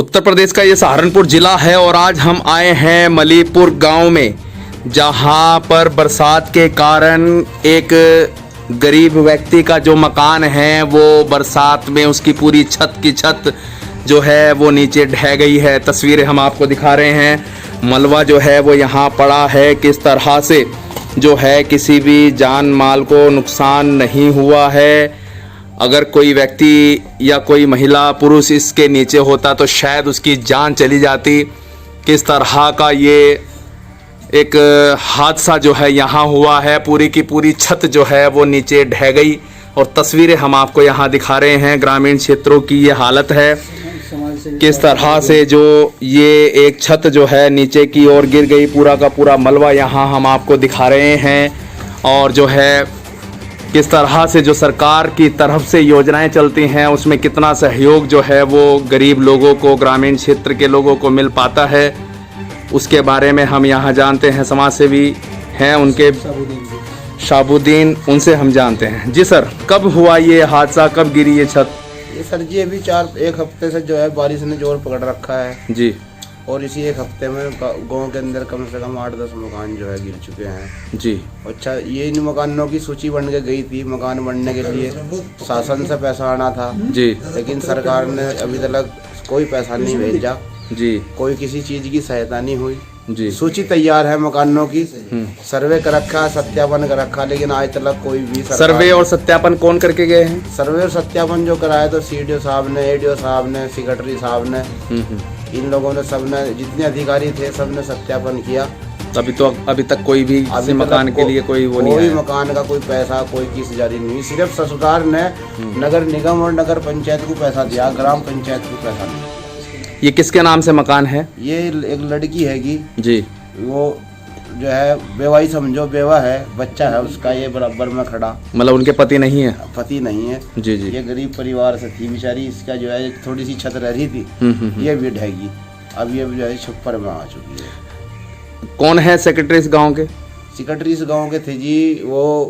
उत्तर प्रदेश का ये सहारनपुर ज़िला है और आज हम आए हैं मलीपुर गांव में, जहां पर बरसात के कारण एक गरीब व्यक्ति का जो मकान है वो बरसात में उसकी पूरी छत की छत जो है वो नीचे ढह गई है। तस्वीरें हम आपको दिखा रहे हैं। मलबा जो है वो यहाँ पड़ा है। किस तरह से जो है किसी भी जान माल को नुकसान नहीं हुआ है। अगर कोई व्यक्ति या कोई महिला पुरुष इसके नीचे होता तो शायद उसकी जान चली जाती। किस तरह का ये एक हादसा जो है यहाँ हुआ है। पूरी की पूरी छत जो है वो नीचे ढह गई और तस्वीरें हम आपको यहाँ दिखा रहे हैं। ग्रामीण क्षेत्रों की ये हालत है। किस तरह से जो ये एक छत जो है नीचे की ओर गिर गई। पूरा का पूरा मलबा यहाँ हम आपको दिखा रहे हैं। और जो है किस तरह से जो सरकार की तरफ से योजनाएं चलती हैं उसमें कितना सहयोग जो है वो गरीब लोगों को, ग्रामीण क्षेत्र के लोगों को मिल पाता है, उसके बारे में हम यहाँ जानते हैं। समाज सेवी हैं उनके शाबुद्दीन, उनसे हम जानते हैं। जी सर, कब हुआ ये हादसा, कब गिरी ये छत? ये सर जी अभी एक हफ्ते से जो है बारिश ने जोर पकड़ रखा है जी। और इसी एक हफ्ते में गांव के अंदर कम से कम 8-10 मकान जो है गिर चुके हैं जी। अच्छा, ये इन मकानों की सूची बन के गई थी। मकान बनने के लिए शासन से पैसा आना था जी, लेकिन सरकार ने अभी तक कोई पैसा नहीं भेजा जी। कोई किसी चीज की सहायता नहीं हुई जी। सूची तैयार है मकानों की, सर्वे कर रखा, सत्यापन कर रखा, लेकिन आज तक कोई भी सर्वे और सत्यापन कौन करके गए हैं? सर्वे और सत्यापन जो कराया तो सीडीओ साहब ने, एडीओ साहब ने, सेक्रेटरी साहब ने, इन लोगों ने, सबने, जितने अधिकारी थे सबने सत्यापन किया। अभी तक कोई भी किसी मकान के लिए कोई मकान का कोई पैसा, कोई किस जारी नहीं। सिर्फ सरकार ने नगर निगम और नगर पंचायत को पैसा दिया, ग्राम पंचायत को पैसा नहीं। ये किसके नाम से मकान है? ये एक लड़की हैगी जी, वो जो है बेवाई समझो, बेवा है, बच्चा है उसका, ये बराबर में खड़ा। मतलब उनके पति नहीं है? पति नहीं है जी जी। ये गरीब परिवार से थी बेचारी। इसका जो है थोड़ी सी छत रह रही थी, ये भी ढहेगी। अब ये जो है छप्पर में आ चुकी है। कौन है सेक्रेटरी इस गाँव के? सेक्रेटरी इस गाँव के थे जी, वो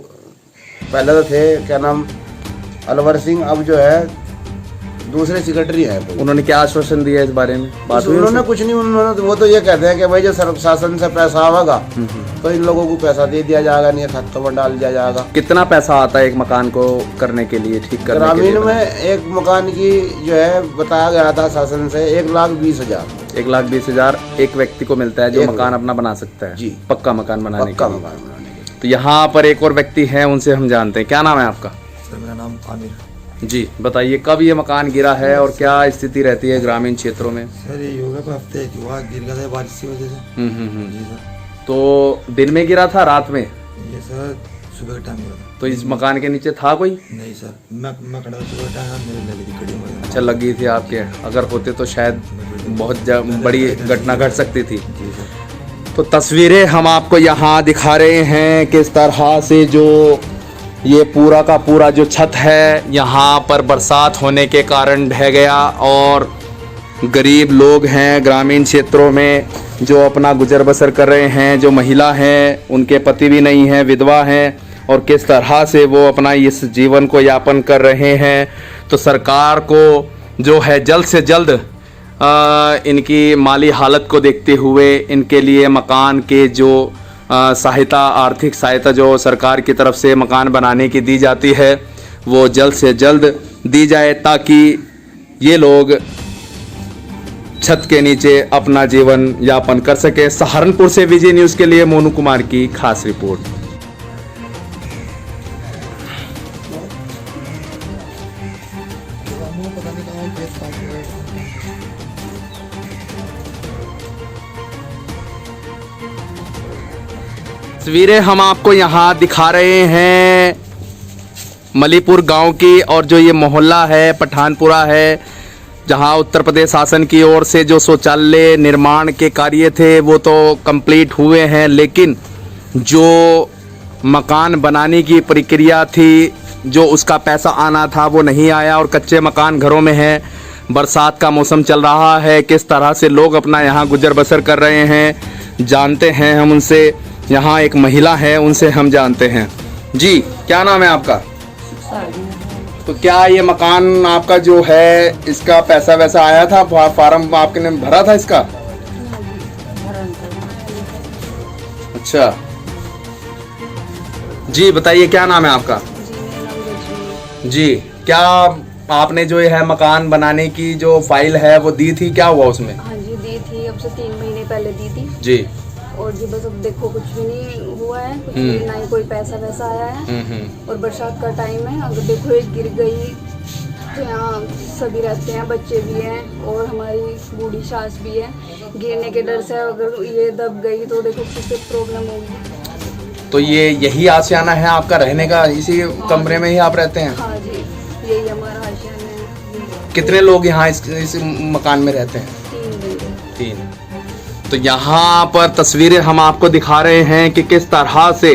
पहले तो थे, क्या नाम, अलवर सिंह। अब जो है दूसरे सेक्रेटरी है। उन्होंने क्या आश्वासन दिया इस बारे में? उन्होंने कुछ नहीं, उन्होंने वो तो ये कहते हैं कि भाई जो शासन से पैसा आएगा तो इन लोगों को पैसा दे दिया जाएगा, नहीं खातों में डाल दिया जाएगा। कितना पैसा आता है एक मकान को करने के लिए, ठीक करने के लिए? ग्रामीण में एक मकान की जो है बताया गया था शासन से 1,20,000। 1,20,000 एक व्यक्ति को मिलता है जो मकान अपना बना सकता है जी, पक्का मकान बनाने के लिए। तो यहाँ पर एक और व्यक्ति है, उनसे हम जानते हैं। क्या नाम है आपका? सर मेरा नाम आमिर जी। बताइए कब ये मकान गिरा है और क्या स्थिति रहती है ग्रामीण क्षेत्रों में? सर ये योगा का हफ्ते हुआ, गिर गया था बारिश की वजह से। जी सर। तो दिन में गिरा था, रात में? ये सर सुबह का टाइम हुआ था। तो इस मकान के नीचे था कोई? नहीं सर, मैं खड़ा सुबह टाइम, मेरे लगी थी खड़ी हुई। अच्छा, लगी थी आपके? अगर होते तो शायद बहुत बड़ी घटना घट सकती थी। जी सर। तो तस्वीरें हम आपको यहाँ दिखा रहे हैं किस तरह से जो ये पूरा का पूरा जो छत है यहाँ पर बरसात होने के कारण ढह गया। और गरीब लोग हैं ग्रामीण क्षेत्रों में जो अपना गुजर बसर कर रहे हैं, जो महिला हैं उनके पति भी नहीं हैं, विधवा हैं, और किस तरह से वो अपना इस जीवन को यापन कर रहे हैं। तो सरकार को जो है जल्द से जल्द इनकी माली हालत को देखते हुए इनके लिए मकान के जो सहायता, आर्थिक सहायता जो सरकार की तरफ से मकान बनाने की दी जाती है वो जल्द से जल्द दी जाए, ताकि ये लोग छत के नीचे अपना जीवन यापन कर सके। सहारनपुर से विजय न्यूज़ के लिए मोनू कुमार की खास रिपोर्ट। तस्वीरें हम आपको यहाँ दिखा रहे हैं मलीपुर गांव की, और जो ये मोहल्ला है पठानपुरा है, जहाँ उत्तर प्रदेश शासन की ओर से जो शौचालय निर्माण के कार्य थे वो तो कंप्लीट हुए हैं, लेकिन जो मकान बनाने की प्रक्रिया थी, जो उसका पैसा आना था वो नहीं आया और कच्चे मकान घरों में हैं। बरसात का मौसम चल रहा है, किस तरह से लोग अपना यहाँ गुजर बसर कर रहे हैं जानते हैं हम उनसे। यहाँ एक महिला है, उनसे हम जानते हैं। जी, क्या नाम है आपका? तो क्या ये मकान आपका जो है इसका पैसा वैसा आया था, फार्म आपने भरा था इसका? अच्छा जी, बताइए क्या नाम है आपका? जी, क्या आपने जो है मकान बनाने की जो फाइल है वो दी थी, क्या हुआ उसमें? हाँ जी दी थी, अब से 3 महीने पहले दी थी जी। और जी बस अब देखो कुछ भी नहीं हुआ है, कुछ भी ना ही कोई पैसा वैसा आया है। और बरसात का टाइम है, अगर देखो एक गिर गई तो यहाँ सभी रहते हैं, बच्चे भी हैं और हमारी बूढ़ी सास भी है। गिरने के डर से अगर ये दब गई तो देखो किससे प्रॉब्लम होगी। तो ये यही आशियाना है आपका रहने का, इसी कमरे में ही आप रहते हैं? हाँ जी, यही हमारा आशियाना है। कितने लोग यहाँ इस मकान में रहते हैं? 3 बंदे। 3। तो यहाँ पर तस्वीरें हम आपको दिखा रहे हैं कि किस तरह से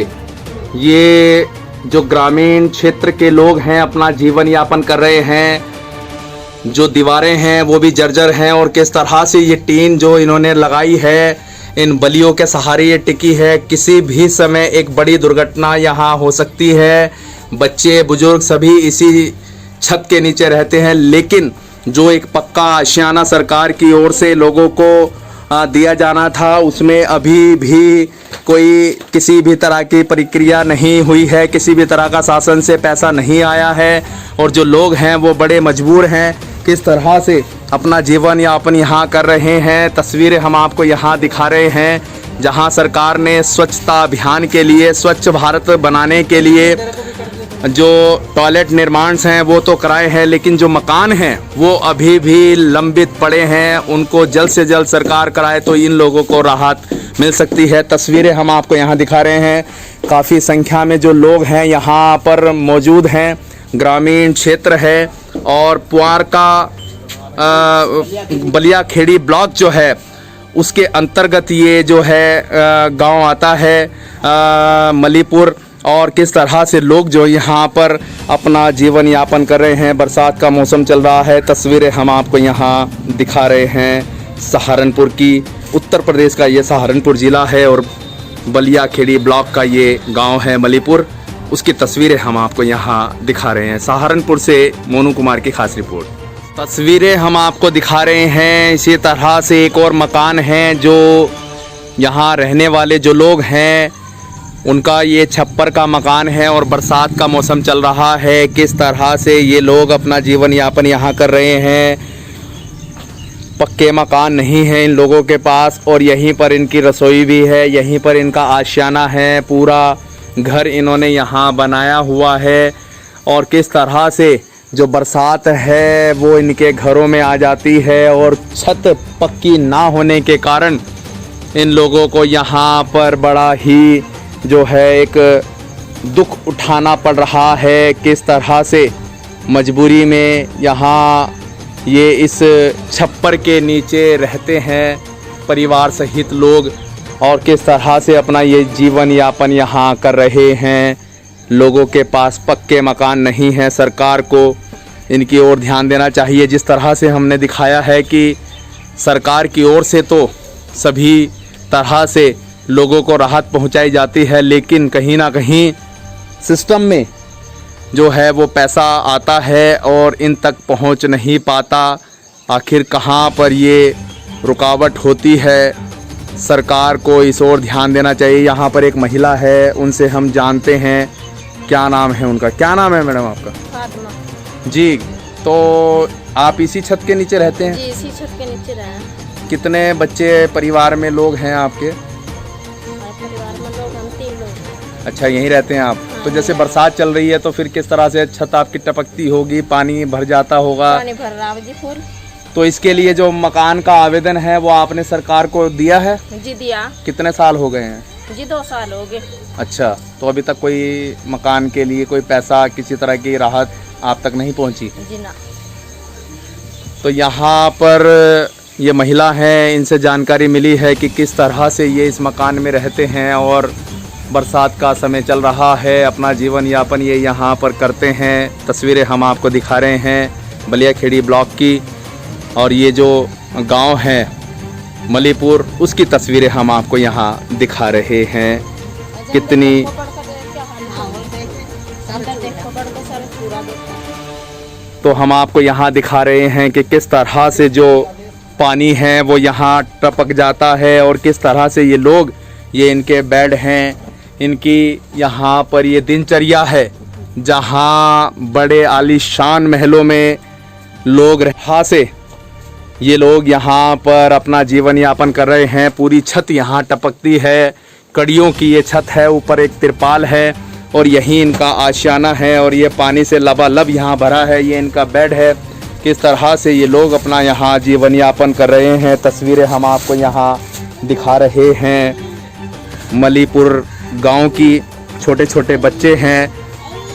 ये जो ग्रामीण क्षेत्र के लोग हैं अपना जीवन यापन कर रहे हैं। जो दीवारें हैं वो भी जर्जर हैं और किस तरह से ये टीन जो इन्होंने लगाई है, इन बलियों के सहारे ये टिकी है। किसी भी समय एक बड़ी दुर्घटना यहाँ हो सकती है। बच्चे बुजुर्ग सभी इसी छत के नीचे रहते हैं, लेकिन जो एक पक्का आशियाना सरकार की ओर से लोगों को दिया जाना था उसमें अभी भी कोई किसी भी तरह की प्रक्रिया नहीं हुई है, किसी भी तरह का शासन से पैसा नहीं आया है और जो लोग हैं वो बड़े मजबूर हैं। किस तरह से अपना जीवन यापन यहाँ कर रहे हैं, तस्वीरें हम आपको यहाँ दिखा रहे हैं, जहाँ सरकार ने स्वच्छता अभियान के लिए, स्वच्छ भारत बनाने के लिए जो टॉयलेट निर्माण हैं वो तो कराए हैं, लेकिन जो मकान हैं वो अभी भी लंबित पड़े हैं। उनको जल्द से जल्द सरकार कराए तो इन लोगों को राहत मिल सकती है। तस्वीरें हम आपको यहाँ दिखा रहे हैं, काफ़ी संख्या में जो लोग हैं यहाँ पर मौजूद हैं। ग्रामीण क्षेत्र है और पुआर का बलिया खेड़ी ब्लॉक जो है उसके अंतर्गत ये जो है गांव आता है मलीपुर। और किस तरह से लोग जो यहाँ पर अपना जीवन यापन कर रहे हैं। बरसात का मौसम चल रहा है, तस्वीरें हम आपको यहाँ दिखा रहे हैं सहारनपुर की। उत्तर प्रदेश का ये सहारनपुर ज़िला है और बलिया खेड़ी ब्लॉक का ये गांव है मलीपुर, उसकी तस्वीरें हम आपको यहाँ दिखा रहे हैं। सहारनपुर से मोनू कुमार की खास रिपोर्ट। तस्वीरें हम आपको दिखा रहे हैं। इसी तरह से एक और मकान है जो यहाँ रहने वाले जो लोग हैं उनका ये छप्पर का मकान है और बरसात का मौसम चल रहा है। किस तरह से ये लोग अपना जीवन यापन यहाँ कर रहे हैं। पक्के मकान नहीं है इन लोगों के पास और यहीं पर इनकी रसोई भी है, यहीं पर इनका आशियाना है। पूरा घर इन्होंने यहाँ बनाया हुआ है और किस तरह से जो बरसात है वो इनके घरों में आ जाती है और छत पक्की ना होने के कारण इन लोगों को यहाँ पर बड़ा ही जो है एक दुख उठाना पड़ रहा है। किस तरह से मजबूरी में यहाँ ये इस छप्पर के नीचे रहते हैं परिवार सहित लोग और किस तरह से अपना ये जीवन यापन यहाँ कर रहे हैं। लोगों के पास पक्के मकान नहीं हैं। सरकार को इनकी ओर ध्यान देना चाहिए। जिस तरह से हमने दिखाया है कि सरकार की ओर से तो सभी तरह से लोगों को राहत पहुंचाई जाती है, लेकिन कहीं ना कहीं सिस्टम में जो है वो पैसा आता है और इन तक पहुंच नहीं पाता। आखिर कहां पर ये रुकावट होती है, सरकार को इस ओर ध्यान देना चाहिए। यहाँ पर एक महिला है, उनसे हम जानते हैं क्या नाम है उनका। क्या नाम है मैडम आपका? फातिमा जी। तो आप इसी छत के नीचे रहते हैं? जी, इसी छत के नीचे रहे। कितने बच्चे परिवार में लोग हैं आपके? परिवार में लोग हम 3 लोग। अच्छा, यहीं रहते हैं आप? तो जैसे बरसात चल रही है तो फिर किस तरह से छत आपकी टपकती होगी, पानी भर जाता होगा? पानी भर रहा है जी फुल। तो इसके लिए जो मकान का आवेदन है वो आपने सरकार को दिया है? जी दिया। कितने साल हो गए हैं? जी 2 साल हो गए। अच्छा, तो अभी तक कोई मकान के लिए कोई पैसा, किसी तरह की राहत आप तक नहीं पहुंची? जी ना। तो यहाँ पर ये महिला हैं, इनसे जानकारी मिली है कि किस तरह से ये इस मकान में रहते हैं और बरसात का समय चल रहा है, अपना जीवन यापन ये यहाँ पर करते हैं। तस्वीरें हम आपको दिखा रहे हैं बलिया खेड़ी ब्लॉक की और ये जो गांव है मलीपुर उसकी तस्वीरें हम आपको यहाँ दिखा रहे हैं। कितनी तो हम आपको यहाँ दिखा रहे हैं कि किस तरह से जो पानी है वो यहाँ टपक जाता है और किस तरह से ये लोग, ये इनके बेड हैं, इनकी यहाँ पर ये दिनचर्या है जहाँ बड़े आलीशान महलों में लोग रहा से ये लोग यहाँ पर अपना जीवन यापन कर रहे हैं। पूरी छत यहाँ टपकती है, कड़ियों की ये छत है, ऊपर एक तिरपाल है और यही इनका आशियाना है और ये पानी से लबालब यहाँ भरा है। ये इनका बेड है। किस तरह से ये लोग अपना यहाँ जीवन यापन कर रहे हैं, तस्वीरें हम आपको यहाँ दिखा रहे हैं। मलीपुर गांव की छोटे छोटे बच्चे हैं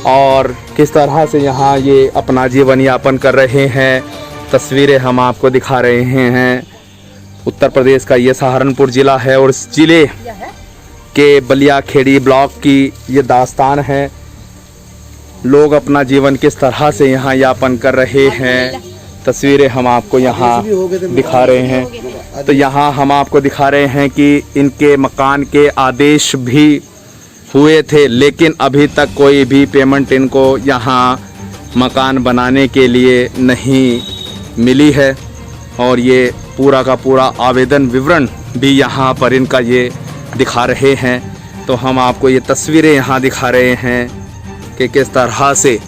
और किस तरह से यहाँ ये अपना जीवन यापन कर रहे हैं, तस्वीरें हम आपको दिखा रहे हैं। उत्तर प्रदेश का ये सहारनपुर ज़िला है और इस ज़िले के बलियाखेड़ी ब्लॉक की ये दास्तान है। लोग अपना जीवन किस तरह से यहाँ यापन कर रहे हैं, तस्वीरें हम आपको यहाँ दिखा रहे हैं। तो यहाँ हम आपको दिखा रहे हैं कि इनके मकान के आदेश भी हुए थे, लेकिन अभी तक कोई भी पेमेंट इनको यहाँ मकान बनाने के लिए नहीं मिली है और ये पूरा का पूरा आवेदन विवरण भी यहाँ पर इनका ये दिखा रहे हैं। तो हम आपको ये तस्वीरें यहाँ दिखा रहे हैं कि किस तरह से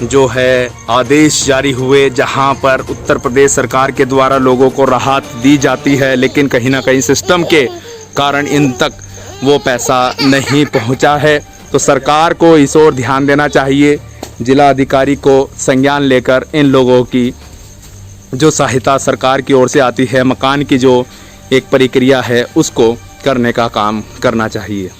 जो है आदेश जारी हुए, जहाँ पर उत्तर प्रदेश सरकार के द्वारा लोगों को राहत दी जाती है, लेकिन कहीं ना कहीं सिस्टम के कारण इन तक वो पैसा नहीं पहुँचा है। तो सरकार को इस ओर ध्यान देना चाहिए, जिला अधिकारी को संज्ञान लेकर इन लोगों की जो सहायता सरकार की ओर से आती है, मकान की जो एक प्रक्रिया है उसको करने का काम करना चाहिए।